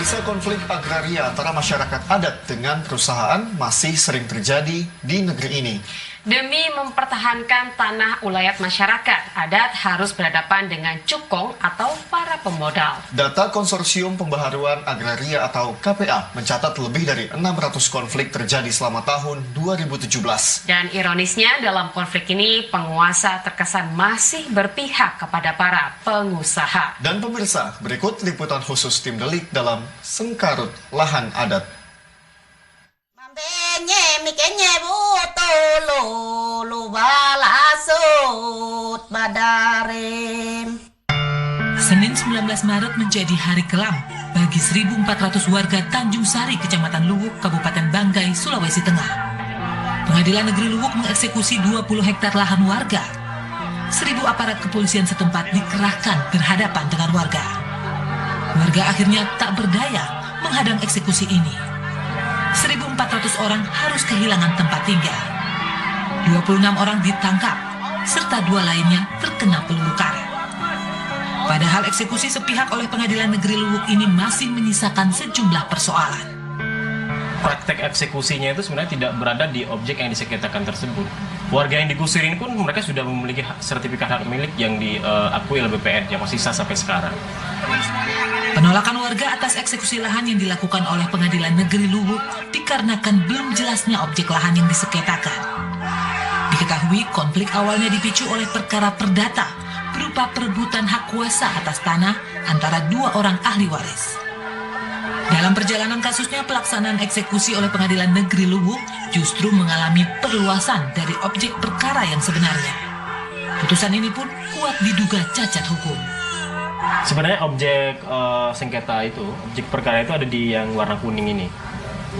Pemirsa, konflik agraria antara masyarakat adat dengan perusahaan masih sering terjadi di negeri ini. Demi mempertahankan tanah ulayat masyarakat, adat harus berhadapan dengan cukong atau para pemodal. Data Konsorsium Pembaharuan Agraria atau KPA mencatat lebih dari 600 konflik terjadi selama tahun 2017. Dan ironisnya dalam konflik ini penguasa terkesan masih berpihak kepada para pengusaha. Dan pemirsa, berikut liputan khusus tim Delik dalam Sengkarut Lahan Adat. Senin 19 Maret menjadi hari kelam bagi 1.400 warga Tanjung Sari, Kecamatan Luwuk, Kabupaten Banggai, Sulawesi Tengah. Pengadilan Negeri Luwuk mengeksekusi 20 hektar lahan warga. 1.000 aparat kepolisian setempat dikerahkan berhadapan dengan warga. Warga akhirnya tak berdaya menghadang eksekusi ini. 1.400 orang harus kehilangan tempat tinggal. 26 orang ditangkap, serta 2 lainnya terkena peluru karet. Padahal eksekusi sepihak oleh Pengadilan Negeri Luwuk ini masih menyisakan sejumlah persoalan. Praktek eksekusinya itu sebenarnya tidak berada di objek yang disengketakan tersebut. Warga yang digusurin pun mereka sudah memiliki sertifikat hak milik yang diakui oleh BPN yang masih sah sampai sekarang. Penolakan warga atas eksekusi lahan yang dilakukan oleh Pengadilan Negeri Luwuk dikarenakan belum jelasnya objek lahan yang disengketakan. Diketahui konflik awalnya dipicu oleh perkara perdata berupa perebutan hak kuasa atas tanah antara 2 orang ahli waris. Dalam perjalanan kasusnya, pelaksanaan eksekusi oleh Pengadilan Negeri Luwuk justru mengalami perluasan dari objek perkara yang sebenarnya. Putusan ini pun kuat diduga cacat hukum. Sebenarnya objek sengketa itu, objek perkara itu ada di yang warna kuning ini.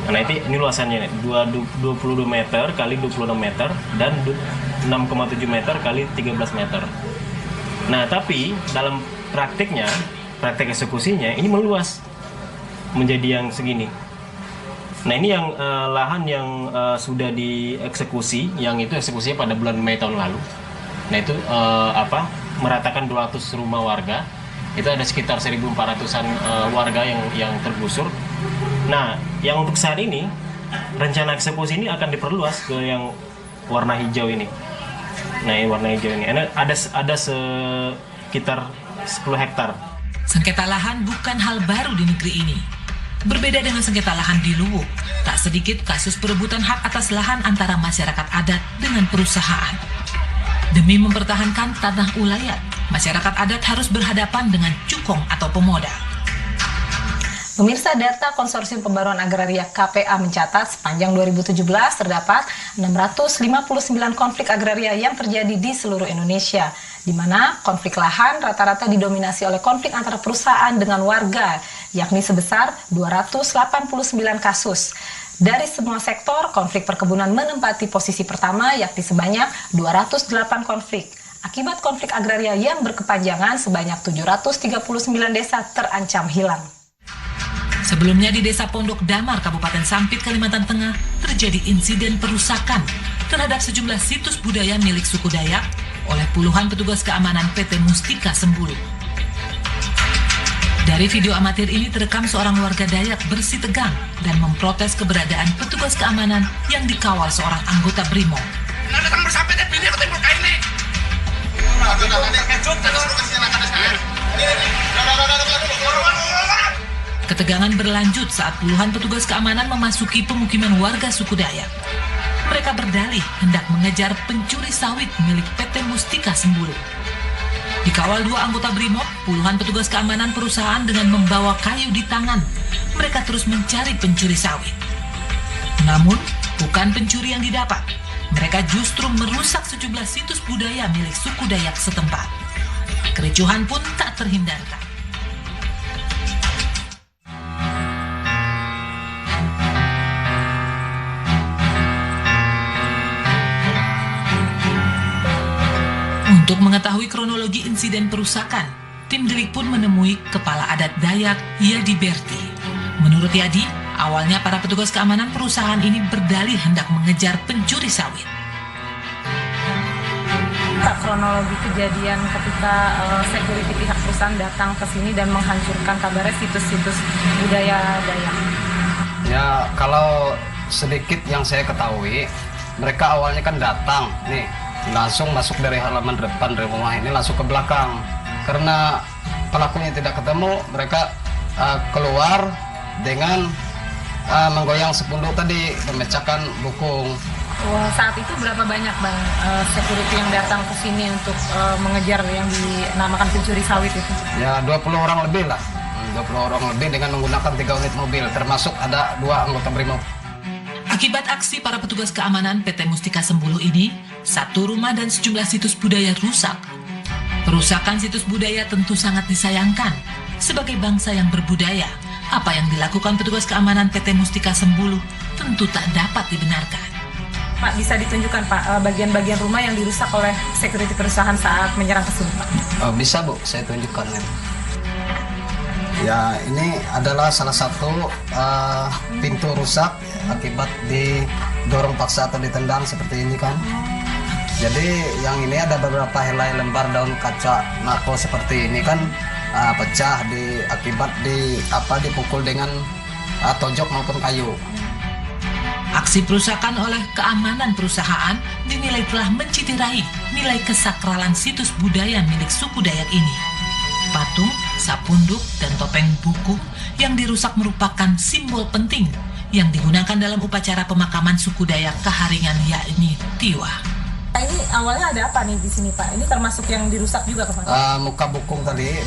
Nah ini luasannya 22 meter kali 26 meter dan 6,7 meter kali 13 meter. Nah tapi dalam praktik eksekusinya ini meluas menjadi yang segini. Nah ini yang lahan yang sudah dieksekusi, yang itu eksekusinya pada bulan Mei tahun lalu. Nah itu meratakan 200 rumah warga. Itu ada sekitar 1.400-an warga yang tergusur. Nah, yang untuk saat ini rencana eksekusi ini akan diperluas ke yang warna hijau ini. Nah, yang warna hijau ini ada sekitar 10 hektar. Sengketa lahan bukan hal baru di negeri ini. Berbeda dengan sengketa lahan di Luwuk, tak sedikit kasus perebutan hak atas lahan antara masyarakat adat dengan perusahaan. Demi mempertahankan tanah ulayat, masyarakat adat harus berhadapan dengan cukong atau pemodal. Pemirsa, data Konsorsium Pembaruan Agraria KPA mencatat sepanjang 2017 terdapat 659 konflik agraria yang terjadi di seluruh Indonesia, di mana konflik lahan rata-rata didominasi oleh konflik antara perusahaan dengan warga, yakni sebesar 289 kasus. Dari semua sektor, konflik perkebunan menempati posisi pertama, yakni sebanyak 208 konflik. Akibat konflik agraria yang berkepanjangan, sebanyak 739 desa terancam hilang. Sebelumnya di Desa Pondok Damar, Kabupaten Sampit, Kalimantan Tengah, terjadi insiden perusakan terhadap sejumlah situs budaya milik suku Dayak oleh puluhan petugas keamanan PT Mustika Sembulu. Dari video amatir ini terekam seorang warga Dayak bersih tegang dan memprotes keberadaan petugas keamanan yang dikawal seorang anggota BRIMOB. Ketegangan berlanjut saat puluhan petugas keamanan memasuki pemukiman warga suku Dayak. Mereka berdalih hendak mengejar pencuri sawit milik PT Mustika Sembulu. Dikawal 2 anggota BRIMOB, puluhan petugas keamanan perusahaan dengan membawa kayu di tangan. Mereka terus mencari pencuri sawit. Namun, bukan pencuri yang didapat. Mereka justru merusak sejumlah situs budaya milik suku Dayak setempat. Kericuhan pun tak terhindarkan. Untuk mengetahui kronologi insiden perusakan, tim Delik pun menemui Kepala Adat Dayak, Yadi Berti. Menurut Yadi, awalnya para petugas keamanan perusahaan ini berdalih hendak mengejar pencuri sawit. kronologi kejadian ketika security pihak perusahaan datang ke sini dan menghancurkan kabarnya situs-situs budaya Dayak? Ya, kalau sedikit yang saya ketahui, mereka awalnya kan datang nih, langsung masuk dari halaman depan rumah ini langsung ke belakang. Karena pelakunya tidak ketemu, mereka keluar dengan menggoyang sepunduk tadi, memecahkan bukung. Wah, saat itu berapa banyak Bang security yang datang ke sini untuk mengejar yang dinamakan pencuri sawit itu? Ya 20 orang lebih lah, 20 orang lebih dengan menggunakan 3 unit mobil, termasuk ada 2 anggota BRIMOB. Akibat aksi para petugas keamanan PT Mustika Sembulu ini, 1 rumah dan sejumlah situs budaya rusak. Perusakan situs budaya tentu sangat disayangkan. Sebagai bangsa yang berbudaya, apa yang dilakukan petugas keamanan PT Mustika Sembulu tentu tak dapat dibenarkan. Pak, bisa ditunjukkan Pak bagian-bagian rumah yang dirusak oleh security perusahaan saat menyerang ke sini, Pak? Oh, bisa Bu, saya tunjukkan ini. Ya, ini adalah salah satu pintu rusak akibat didorong paksa atau ditendang seperti ini kan. Jadi yang ini ada beberapa helai lembar daun kaca narko seperti ini kan pecah akibat dipukul dengan tojok maupun kayu. Aksi perusakan oleh keamanan perusahaan dinilai telah mencederai nilai kesakralan situs budaya milik suku Dayak ini. Patung, sapunduk, dan topeng buku yang dirusak merupakan simbol penting yang digunakan dalam upacara pemakaman suku Dayak Kaharingan, yakni Tiwa. Ini awalnya ada apa nih di sini Pak? Ini termasuk yang dirusak juga Pak? Muka bukung tadi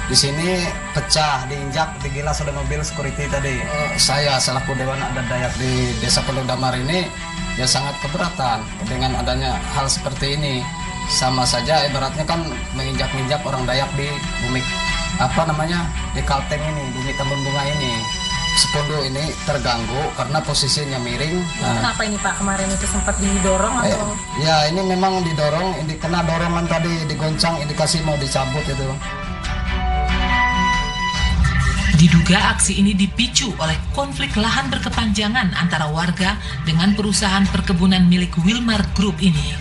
di sini pecah, diinjak, digilas oleh mobil security tadi. Saya selaku Dewan Adat Dayak di Desa Pondok Damar ini ya sangat keberatan dengan adanya hal seperti ini. Sama saja ibaratnya kan menginjak-injak orang Dayak di bumi di Kalteng ini, bumi Tambun Bunga ini. Sepunduk ini terganggu karena posisinya miring. Kenapa ini Pak? Kemarin itu sempat didorong atau? Ya ini memang didorong, ini kena dorongan tadi, digoncang, indikasi mau dicabut itu. Diduga aksi ini dipicu oleh konflik lahan berkepanjangan antara warga dengan perusahaan perkebunan milik Wilmar Group ini.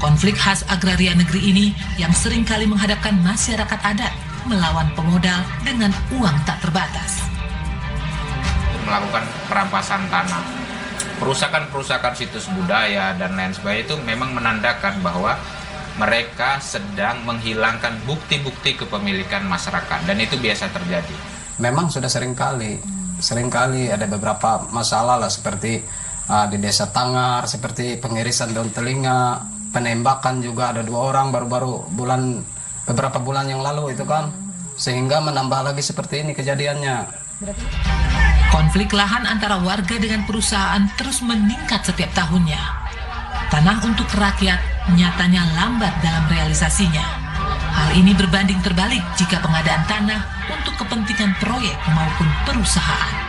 Konflik khas agraria negeri ini yang seringkali menghadapkan masyarakat adat melawan pemodal dengan uang tak terbatas. Melakukan perampasan tanah, perusakan situs budaya dan lain sebagainya itu memang menandakan bahwa mereka sedang menghilangkan bukti-bukti kepemilikan masyarakat dan itu biasa terjadi. Memang sudah seringkali ada beberapa masalah lah seperti di Desa Tangar seperti pengirisan daun telinga, penembakan juga ada 2 orang baru-baru beberapa bulan yang lalu itu kan, sehingga menambah lagi seperti ini kejadiannya. Konflik lahan antara warga dengan perusahaan terus meningkat setiap tahunnya. Tanah untuk rakyat nyatanya lambat dalam realisasinya. Hal ini berbanding terbalik jika pengadaan tanah untuk kepentingan proyek maupun perusahaan.